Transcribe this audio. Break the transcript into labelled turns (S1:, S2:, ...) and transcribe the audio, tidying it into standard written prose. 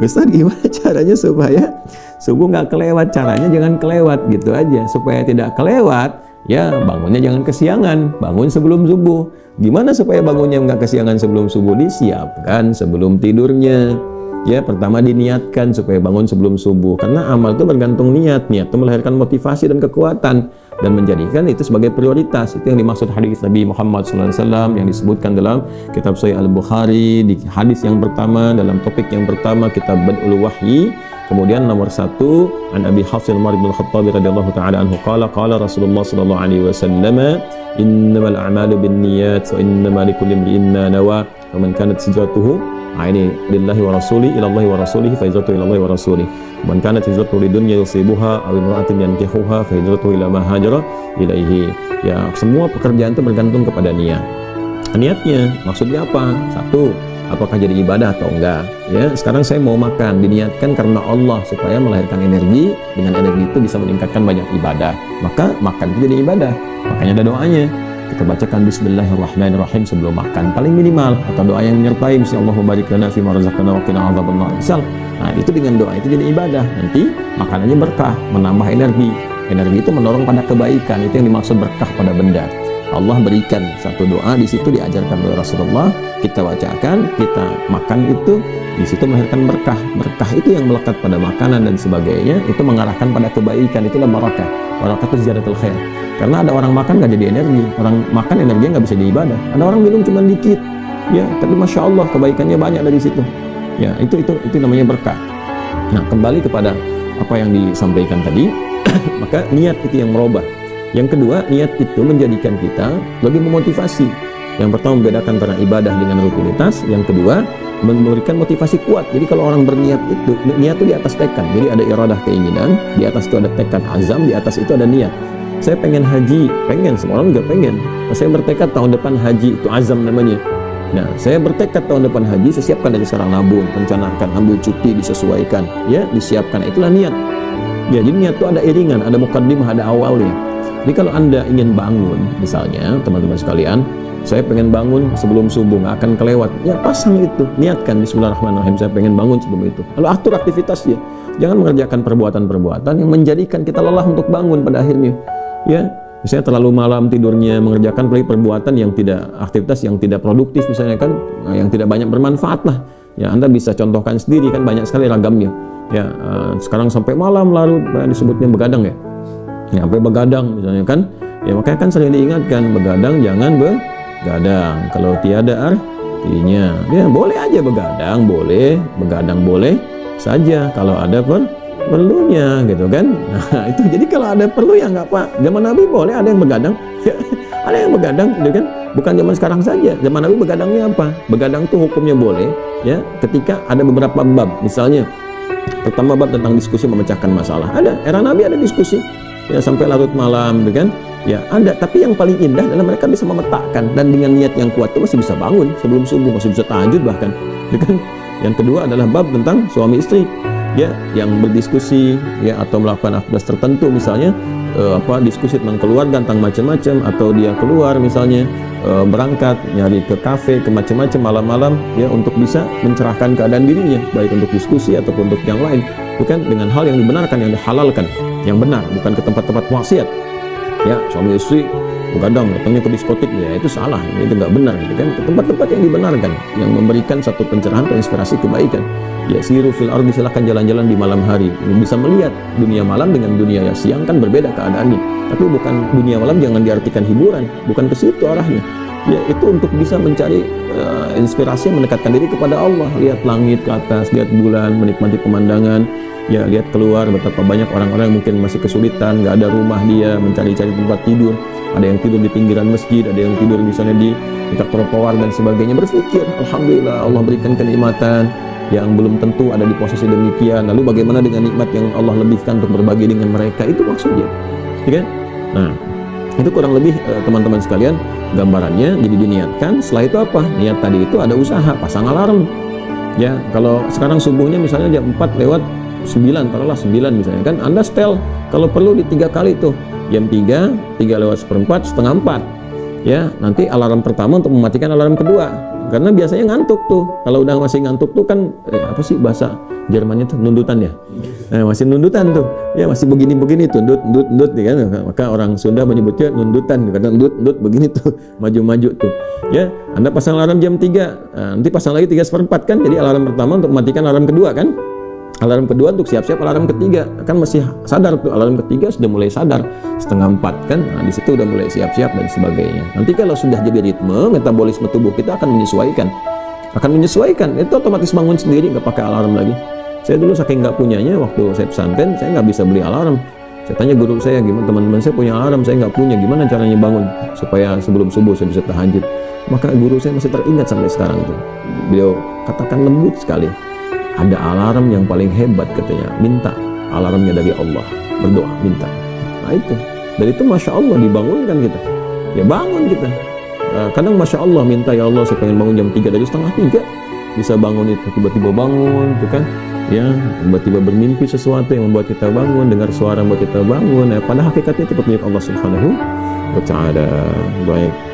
S1: Ustaz, gimana caranya supaya subuh nggak kelewat? Caranya jangan kelewat gitu aja. Supaya tidak kelewat, ya bangunnya jangan kesiangan, bangun sebelum subuh. Gimana supaya bangunnya nggak kesiangan sebelum subuh? Disiapkan sebelum tidurnya. Ya, pertama diniatkan supaya bangun sebelum subuh. Karena amal itu bergantung niat. Niat itu melahirkan motivasi dan kekuatan dan menjadikan itu sebagai prioritas. Itu yang dimaksud hadis Nabi Muhammad SAW yang disebutkan dalam kitab Sahih Al-Bukhari di hadis yang pertama, dalam topik yang pertama, kitab Bad'ul Wahyi. Kemudian nomor 1, an Abi Hafs Umar bin Khattab radhiyallahu taala anhu qala Rasulullah sallallahu alaihi wasallam, innamal a'malu binniyat wa innamal likulli imrin ma nawa wa man kanat hijratuhu ini lillahi wa rasuli ilallahi wa rasulihi fa hijratuhu ilallahi wa rasulih man kanat hijratuhu lidunya yusibuha aw imra'atin yankihuha fa hijratuhu ila ma hajara ilaihi. Ya, semua pekerjaan itu bergantung kepada niat. Niatnya maksudnya apa? 1, apakah jadi ibadah atau enggak? Ya, sekarang saya mau makan, diniatkan karena Allah supaya melahirkan energi, dengan energi itu bisa meningkatkan banyak ibadah. Maka makan itu jadi ibadah. Makanya ada doanya. Kita bacakan bismillahirrahmanirrahim sebelum makan, paling minimal, atau doa yang menyertai misalnya Allahumma barik lana fi ma razaqtana wa qina adzabannar. Misal, nah itu dengan doa itu jadi ibadah. Nanti makanannya berkah, menambah energi. Energi itu mendorong pada kebaikan, itu yang dimaksud berkah pada benda. Allah berikan satu doa di situ diajarkan oleh Rasulullah, kita bacakan, kita makan itu di situ melahirkan berkah. Berkah itu yang melekat pada makanan dan sebagainya, itu mengarahkan pada kebaikan, itulah barakah. Barakah itu ziyadatul khair. Karena ada orang makan nggak jadi energi, orang makan energinya nggak bisa diibadah. Ada orang minum cuma dikit, ya, tapi masya Allah kebaikannya banyak dari situ. Ya, itu namanya berkah. Nah, kembali kepada apa yang disampaikan tadi, maka niat itu yang merubah. Yang kedua, niat itu menjadikan kita lebih memotivasi. Yang pertama membedakan antara ibadah dengan rutinitas. Yang kedua, memberikan motivasi kuat. Jadi kalau orang berniat itu, niat itu di atas tekad. Jadi ada iradah, keinginan, di atas itu ada tekad, azam, di atas itu ada niat. Saya pengen haji, pengen, semua orang juga pengen. Nah, saya bertekad tahun depan haji, itu azam namanya. Nah, saya bertekad tahun depan haji, saya siapkan dari sekarang, nabung, rencanakan, ambil cuti, disesuaikan, ya, disiapkan. Itulah niat. Ya, jadi niat itu ada iringan, ada mukaddimah, ada awalnya. Jadi kalau Anda ingin bangun, misalnya teman-teman sekalian, saya pengen bangun sebelum subuh, nggak akan kelewat. Ya, pasang itu, niatkan bismillahirrahmanirrahim, saya pengen bangun sebelum itu. Lalu atur aktivitasnya. Jangan mengerjakan perbuatan-perbuatan yang menjadikan kita lelah untuk bangun pada akhirnya. Ya, misalnya terlalu malam tidurnya, mengerjakan perbuatan yang tidak, aktivitas yang tidak produktif misalnya kan, yang tidak banyak bermanfaat lah. Ya, Anda bisa contohkan sendiri kan, banyak sekali ragamnya. Ya, sekarang sampai malam larut, disebutnya begadang ya. Ya, sampai begadang misalnya kan. Ya, makanya kan sering diingatkan, begadang jangan begadang kalau tiada artinya. Ya, boleh aja begadang, boleh, begadang boleh saja kalau ada perlunya gitu kan. Nah, itu jadi kalau ada perlu ya nggak apa. Zaman Nabi boleh ada yang begadang, ya, ada yang begadang gitu kan. Bukan zaman sekarang saja. Zaman Nabi begadangnya apa? Begadang tuh hukumnya boleh ya ketika ada beberapa bab. Misalnya pertama bab tentang diskusi memecahkan masalah. Ada, era Nabi ada diskusi ya sampai larut malam gitu kan. Ya ada, tapi yang paling indah adalah mereka bisa memetakan dan dengan niat yang kuat itu masih bisa bangun sebelum subuh, masih bisa tahajud bahkan gitu kan. Yang kedua adalah bab tentang suami istri. Ya, yang berdiskusi ya atau melakukan aktivitas tertentu misalnya diskusi tentang keluarga, tentang macam-macam, atau dia keluar misalnya berangkat nyari ke kafe, ke macam-macam malam-malam ya untuk bisa mencerahkan keadaan dirinya baik untuk diskusi ataupun untuk yang lain, bukan dengan hal yang dibenarkan, yang dihalalkan, yang benar, bukan ke tempat-tempat maksiat. Ya, suami istri begadang datangnya ke diskotik ya itu salah, itu nggak benar gitu kan. Ke tempat-tempat yang dibenarkan, yang memberikan satu pencerahan atau inspirasi kebaikan. Ya, siru fil ardi, silakan jalan-jalan di malam hari. Bisa melihat dunia malam dengan dunia siang kan berbeda keadaannya. Tapi bukan dunia malam jangan diartikan hiburan, bukan ke situ arahnya. Ya, itu untuk bisa mencari inspirasi yang mendekatkan diri kepada Allah. Lihat langit ke atas, lihat bulan, menikmati pemandangan. Ya, lihat keluar betapa banyak orang-orang yang mungkin masih kesulitan, nggak ada rumah dia, mencari-cari tempat tidur. Ada yang tidur di pinggiran masjid, ada yang tidur misalnya di dekat trotoar dan sebagainya. Berpikir, alhamdulillah Allah berikan kenikmatan yang belum tentu ada di posisi demikian. Lalu bagaimana dengan nikmat yang Allah lebihkan untuk berbagi dengan mereka? Itu maksudnya, ya kan? Nah, itu kurang lebih teman-teman sekalian gambarannya. Jadi diniatkan. Setelah itu apa? Niat tadi itu ada usaha, pasang alarm. Ya, kalau sekarang subuhnya misalnya jam 4:09, taruhlah 9 misalnya kan, Anda setel kalau perlu di 3 kali tuh. Jam 3:04, setengah 4. Ya, nanti alarm pertama untuk mematikan alarm kedua. karena biasanya ngantuk tuh. Kalau udah masih ngantuk tuh kan apa sih bahasa Jermannya tuh, nundutan ya. Masih nundutan tuh. Ya masih begini-begini tuh, ndut ya kan. Maka orang Sunda menyebutnya nundutan karena ndut begini tuh, maju-maju tuh. Ya, Anda pasang alarm jam 3, nanti pasang lagi 3/4 kan. Jadi alarm pertama untuk mematikan alarm kedua kan. Alarm kedua untuk siap-siap alarm ketiga, kan masih sadar tuh. Alarm ketiga sudah mulai sadar 3:30 kan. Nah, di situ udah mulai siap-siap dan sebagainya. Nanti kalau sudah jadi ritme, metabolisme tubuh kita akan menyesuaikan. Itu otomatis bangun sendiri, nggak pakai alarm lagi. Saya dulu saking nggak punyanya, waktu saya pesantren, saya nggak bisa beli alarm. Saya tanya guru saya, gimana teman-teman saya punya alarm, saya nggak punya, gimana caranya bangun supaya sebelum subuh saya bisa tahajud. Maka guru saya masih teringat sampai sekarang tuh. Beliau katakan lembut sekali. Ada alarm yang paling hebat katanya, minta alarmnya dari Allah, berdoa minta. Nah itu, dari itu Masya Allah dibangunkan kita, ya bangun kita. Kadang Masya Allah minta, ya Allah saya pengen bangun jam 3, dari 2:30 bisa bangun itu, tiba-tiba bangun tuh kan, ya tiba-tiba bermimpi sesuatu yang membuat kita bangun, dengar suara yang membuat kita bangun. Pada hakikatnya itu petunjuk Allah Subhanahu wa Ta'ala. Baik.